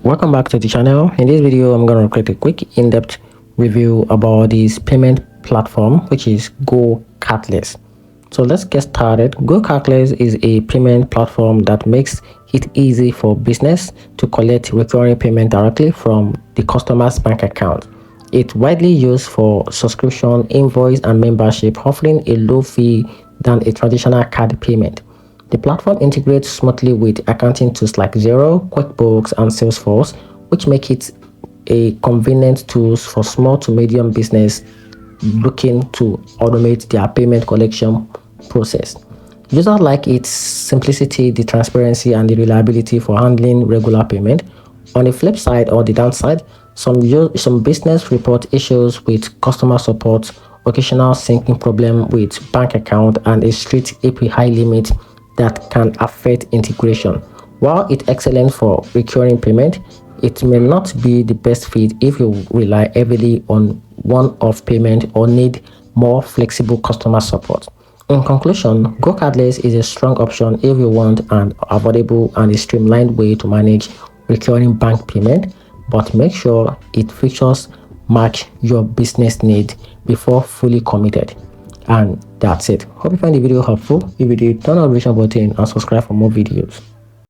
Welcome back to the channel. In this video, I'm going to create a quick in-depth review about this payment platform, which is GoCardLess. So let's get started. GoCardLess is a payment platform that makes it easy for business to collect recurring payment directly from the customer's bank account. It's widely used for subscription, invoice, and membership, offering a low fee than a traditional card payment. The platform integrates smoothly with accounting tools like Xero, QuickBooks, and Salesforce, which make it a convenient tool for small to medium business looking to automate their payment collection process. Users like its simplicity, the transparency, and the reliability for handling regular payment. On the flip side or the downside, some business report issues with customer support, occasional syncing problem with bank account, and a strict API limit that can affect integration. While it's excellent for recurring payment, it may not be the best fit if you rely heavily on one-off payment or need more flexible customer support. In conclusion, GoCardless is a strong option if you want an affordable and a streamlined way to manage recurring bank payment, but make sure its features match your business need before fully committed. And that's it. Hope you find the video helpful. If you did, turn on the notification button and subscribe for more videos.